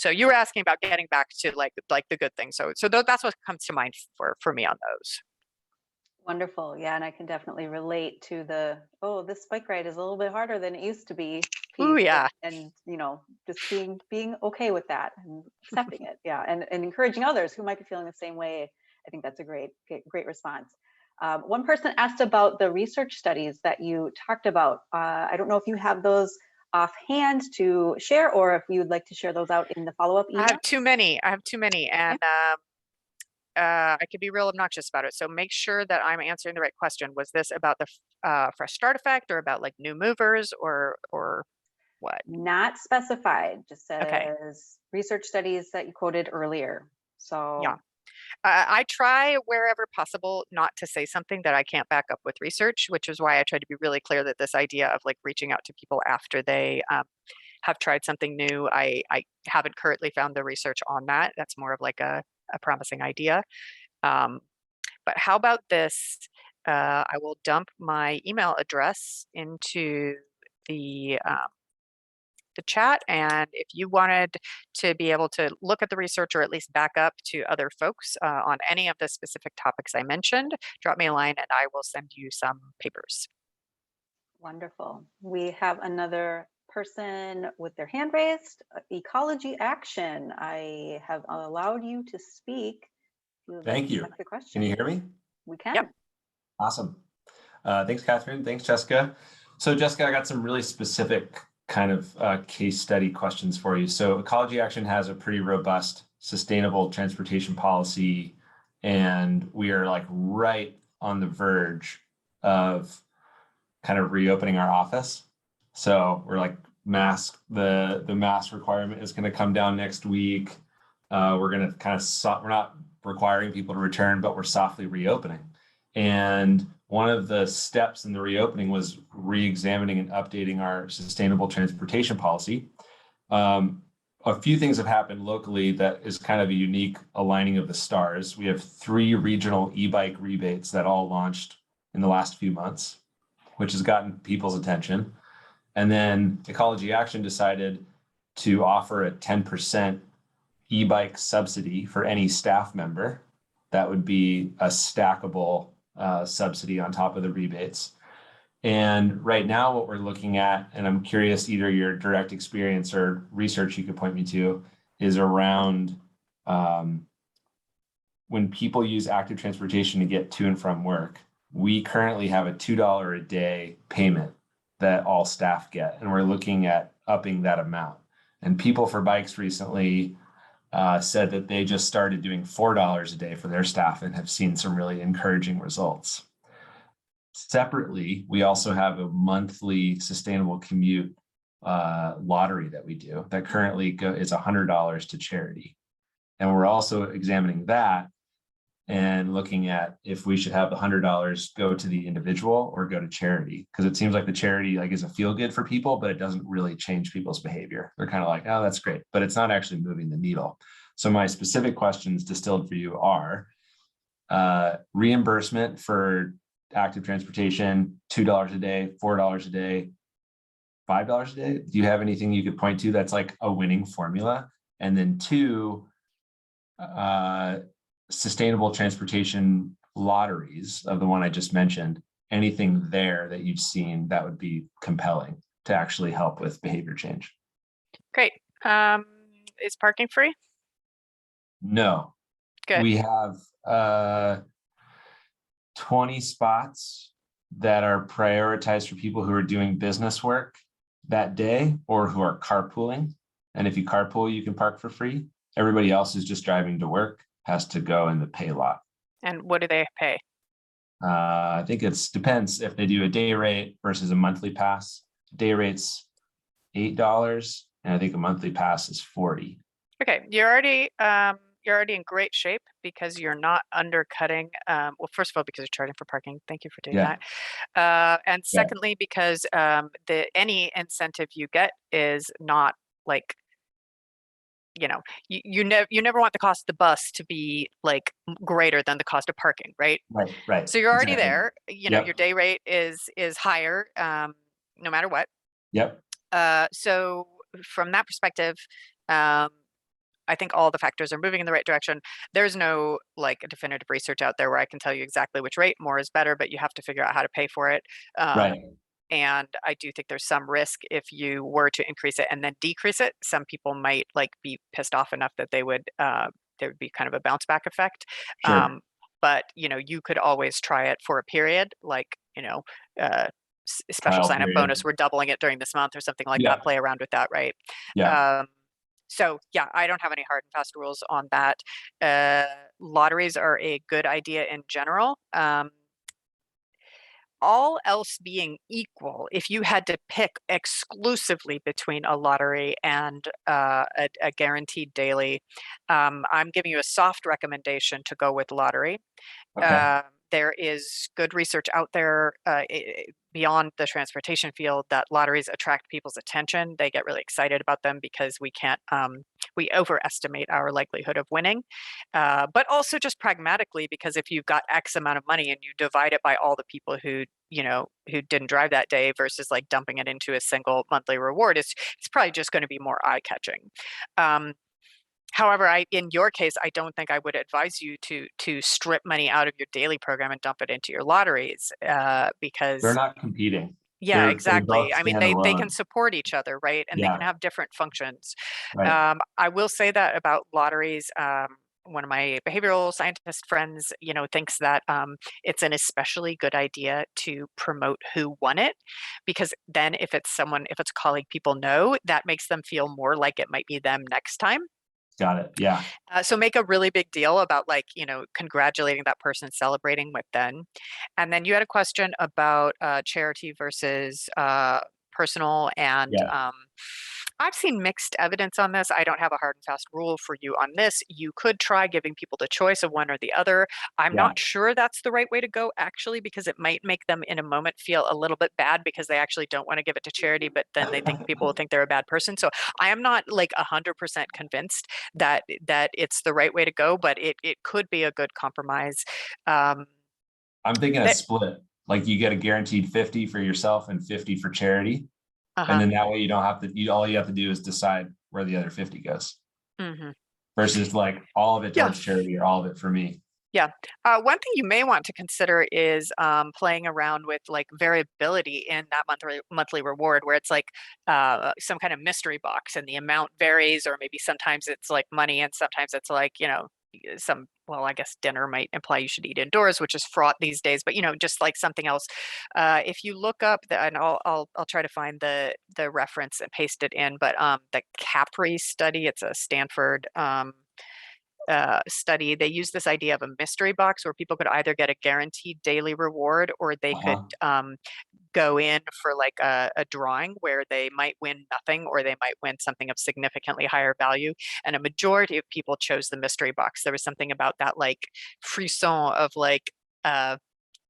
So you were asking about getting back to like the good things. So that's what comes to mind for me on those. Wonderful. Yeah, and I can definitely relate to the, oh, this bike ride is a little bit harder than it used to be Ooh, piece. yeah. And just being okay with that and accepting it. Yeah, and encouraging others who might be feeling the same way. I think that's a great response. One person asked about the research studies that you talked about. I don't know if you have those offhand to share, or if you would like to share those out in the follow-up email. I have too many, and I could be real obnoxious about it. So make sure that I'm answering the right question. Was this about the fresh start effect, or about like new movers, or what? Not specified, just Okay. says research studies that you quoted earlier. So Yeah. I try wherever possible not to say something that I can't back up with research, which is why I try to be really clear that this idea of like reaching out to people after they have tried something new, I haven't currently found the research on that. That's more of like a promising idea. But how about this? I will dump my email address into the chat, and if you wanted to be able to look at the research or at least back up to other folks on any of the specific topics I mentioned, drop me a line and I will send you some papers. wonderful. We have another person with their hand raised. Ecology action. I have allowed you to speak. Thank you. The question. Can you hear me? We can. Yep. Awesome. Thanks, Catherine. Thanks, Jessica. So Jessica, I got some really specific kind of case study questions for you. So Ecology Action has a pretty robust sustainable transportation policy, and we are like right on the verge of kind of reopening our office. So we're like the mask requirement is going to come down next week. We're going to kind of, we're not requiring people to return, but we're softly reopening. And one of the steps in the reopening was re-examining and updating our sustainable transportation policy. A few things have happened locally that is kind of a unique aligning of the stars. We have 3 regional e-bike rebates that all launched in the last few months, which has gotten people's attention. And then Ecology Action decided to offer a 10% e-bike subsidy for any staff member. That would be a stackable subsidy on top of the rebates. And right now what we're looking at, and I'm curious either your direct experience or research you could point me to, is around when people use active transportation to get to and from work. We currently have a $2 a day payment that all staff get, and we're looking at upping that amount. And People for Bikes recently said that they just started doing $4 a day for their staff and have seen some really encouraging results. Separately, we also have a monthly sustainable commute lottery that we do that currently is $100 to charity. And we're also examining that and looking at if we should have the $100 go to the individual or go to charity, because it seems like the charity like is a feel good for people, but it doesn't really change people's behavior. They're kind of like, oh, that's great, but it's not actually moving the needle. So my specific questions distilled for you are reimbursement for active transportation, $2 a day, $4 a day, $5 a day. Do you have anything you could point to that's like a winning formula? And then 2, sustainable transportation lotteries of the one I just mentioned, anything there that you've seen that would be compelling to actually help with behavior change? Great. Is parking free? No. Good. We have 20 spots that are prioritized for people who are doing business work that day or who are carpooling. And if you carpool, you can park for free. Everybody else who's just driving to work has to go in the pay lot. And what do they pay? I think it depends if they do a day rate versus a monthly pass. Day rate's $8, and I think a monthly pass is $40. Okay, you're already in great shape because you're not undercutting. Well, first of all, because you're charging for parking. Thank you for doing that. And secondly, because any incentive you get is not like, you never want the cost of the bus to be like greater than the cost of parking, right? Right. So you're already there. Your day rate is higher, no matter what. Yep. So from that perspective, I think all the factors are moving in the right direction. There's no like definitive research out there where I can tell you exactly which rate more is better, but you have to figure out how to pay for it. Right. And I do think there's some risk if you were to increase it and then decrease it. Some people might like be pissed off enough that there would be kind of a bounce back effect. Sure. But you know, you could always try it for a period, like, you know, special Trial sign-up period. bonus, we're doubling it during this month or something like Yeah. that. Play around with that, right? Yeah. So yeah, I don't have any hard and fast rules on that. Lotteries are a good idea in general. All else being equal, if you had to pick exclusively between a lottery and a guaranteed daily, I'm giving you a soft recommendation to go with lottery. Okay. There is good research out there beyond the transportation field that lotteries attract people's attention. They get really excited about them because we overestimate our likelihood of winning. But also just pragmatically, because if you've got X amount of money and you divide it by all the people who didn't drive that day versus like dumping it into a single monthly reward, it's probably just going to be more eye-catching. However, in your case, I don't think I would advise you to strip money out of your daily program and dump it into your lotteries because They're not competing. yeah, They exactly. both I mean, stand they can alone. support each other, right? And they Yeah. can have different functions. Right. I will say that about lotteries. One of my behavioral scientist friends, thinks that it's an especially good idea to promote who won it, because then if it's a colleague people know, that makes them feel more like it might be them next time. Got it. Yeah. So make a really big deal about congratulating that person, celebrating with them. And then you had a question about charity versus personal, and Yeah. I've seen mixed evidence on this. I don't have a hard and fast rule for you on this. You could try giving people the choice of one or the other. I'm Yeah. not sure that's the right way to go, actually, because it might make them in a moment feel a little bit bad because they actually don't want to give it to charity, but then they think people will think they're a bad person. So I am not like 100% convinced that it's the right way to go, but it could be a good compromise. I'm thinking a That, split. Like you get a guaranteed 50 for yourself and 50 for charity. uh-huh. And then that way you don't have to, all you have to do is decide where the other 50 goes. Mm-hmm. Versus like all of it towards charity or all of it for me. Yeah. One thing you may want to consider is playing around with like variability in that monthly reward, where it's like some kind of mystery box and the amount varies, or maybe sometimes it's like money and sometimes it's like, I guess dinner might imply you should eat indoors, which is fraught these days, but just like something else. If you look up and I'll try to find the reference and paste it in, but the Capri study, it's a Stanford study. They use this idea of a mystery box where people could either get a guaranteed daily reward, or they could go in for like a drawing where they might win nothing, or they might win something of significantly higher value. And a majority of people chose the mystery box. There was something about that like frisson of like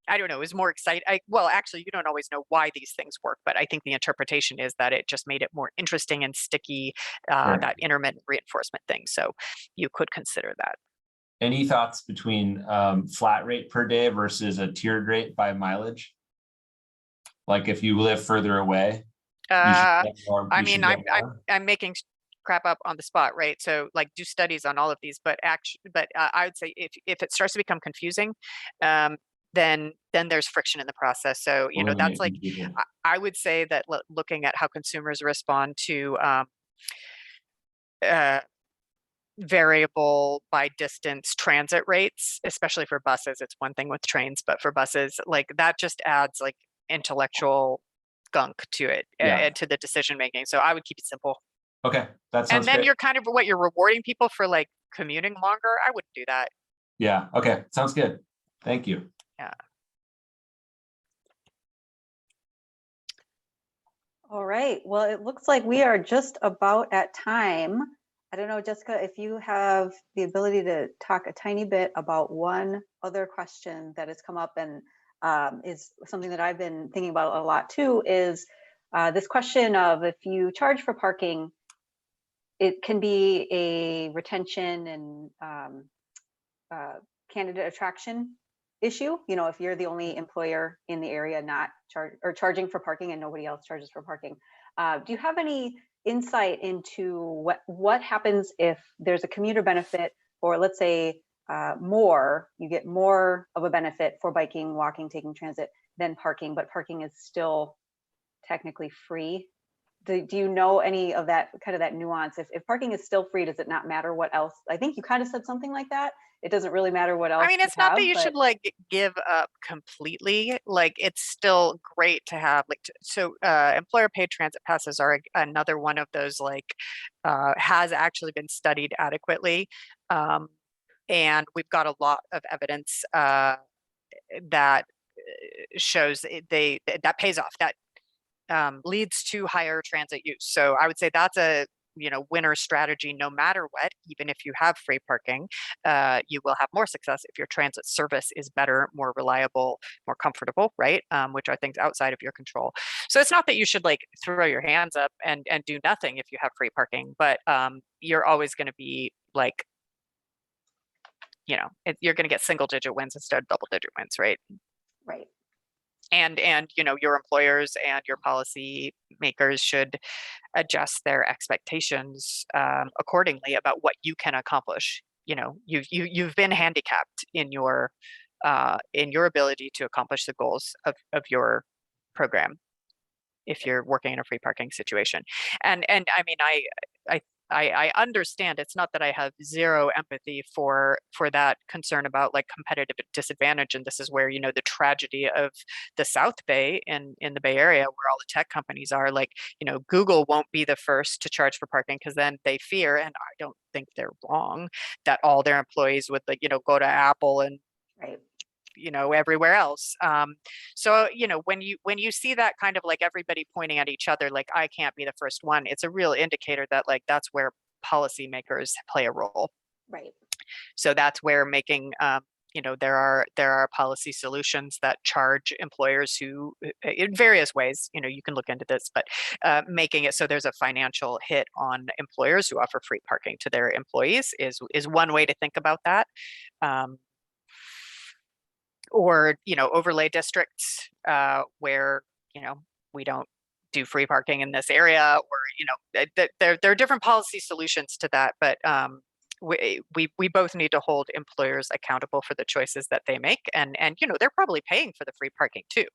I don't know, it was more exciting. Well, actually, you don't always know why these things work, but I think the interpretation is that it just made it more interesting and sticky, Sure. that intermittent reinforcement thing. So you could consider that. Any thoughts between flat rate per day versus a tiered rate by mileage? Like if you live further away, you should get more. I mean, I'm making crap up on the spot, right? So like do studies on all of these, but I would say if it starts to become confusing, then there's friction in the process. So, that's like, I would say that looking at how consumers respond to variable by distance transit rates, especially for buses. It's one thing with trains, but for buses, like that just adds like intellectual gunk to it, and to the decision making. So I would keep it simple. Okay, that sounds And then great. you're rewarding people for like commuting longer. I wouldn't do that. Yeah. Okay. Sounds good. Thank you. Yeah. All right. Well, it looks like we are just about at time. I don't know, Jessica, if you have the ability to talk a tiny bit about one other question that has come up and is something that I've been thinking about a lot too, is this question of if you charge for parking, it can be a retention and candidate attraction issue. If you're the only employer in the area not charging for parking and nobody else charges for parking. Do you have any insight into what happens if there's a commuter benefit, or let's say you get more of a benefit for biking, walking, taking transit than parking, but parking is still technically free. Do you know any of that kind of that nuance? If parking is still free, does it not matter what else? I think you kind of said something like that. It doesn't really matter what else. I mean, you it's not that have, you should but like give up completely. Like, it's still great to have like employer paid transit passes are another one of those like has actually been studied adequately, and we've got a lot of evidence that shows that pays off, that leads to higher transit use. So I would say that's a winner strategy no matter what. Even if you have free parking, you will have more success if your transit service is better, more reliable, more comfortable, right? Which I think is outside of your control. So it's not that you should like throw your hands up and do nothing if you have free parking, but you're always going to be like, you're going to get single digit wins instead of double digit wins, right? right. And your employers and your policy makers should adjust their expectations accordingly about what you can accomplish. You've been handicapped in your ability to accomplish the goals of your program if you're working in a free parking situation. And I mean, I understand. It's not that I have zero empathy for that concern about like competitive disadvantage. And this is where, the tragedy of the South Bay in the Bay Area, where all the tech companies are, like, Google won't be the first to charge for parking because then they fear, and I don't think they're wrong, that all their employees would like, go to Apple and Right. everywhere else. So when you see that kind of like everybody pointing at each other, like I can't be the first one, it's a real indicator that like that's where policymakers play a role. Right. So that's where making there are policy solutions that charge employers who, in various ways, you can look into this, but making it so there's a financial hit on employers who offer free parking to their employees is one way to think about that. Or overlay districts where we don't do free parking in this area, or there are different policy solutions to that, but we both need to hold employers accountable for the choices that they make, and they're probably paying for the free parking too.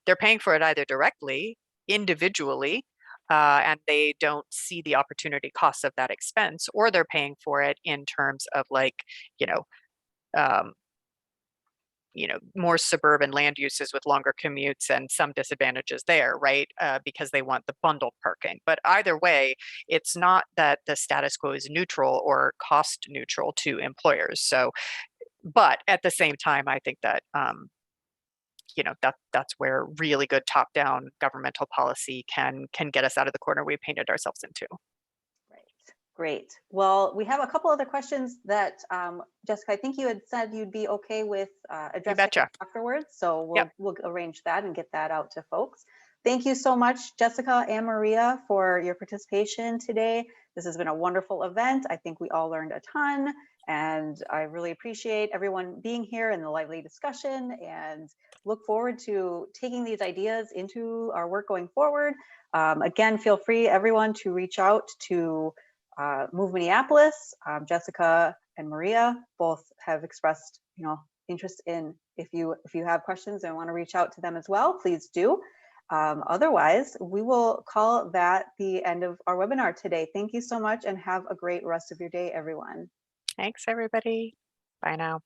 They're paying for it either directly, individually, and they don't see the opportunity costs of that expense, or they're paying for it in terms of like more suburban land uses with longer commutes and some disadvantages there, right? Because they want the bundled parking. But either way, it's not that the status quo is neutral or cost neutral to employers. So, but at the same time, I think that that's where really good top-down governmental policy can get us out of the corner we painted ourselves into. Great. Well, we have a couple other questions that, Jessica, I think you had said you'd be okay with addressing afterwards. So we'll arrange that and get that out to folks. Thank you so much, Jessica and Maria, for your participation today. This has been a wonderful event. I think we all learned a ton, and I really appreciate everyone being here and the lively discussion, and look forward to taking these ideas into our work going forward. Again, feel free, everyone, to reach out to Move Minneapolis. Jessica and Maria both have expressed, interest in, if you have questions and want to reach out to them as well, please do. Otherwise, we will call that the end of our webinar today. Thank you so much, and have a great rest of your day, everyone. Thanks, everybody. Bye now.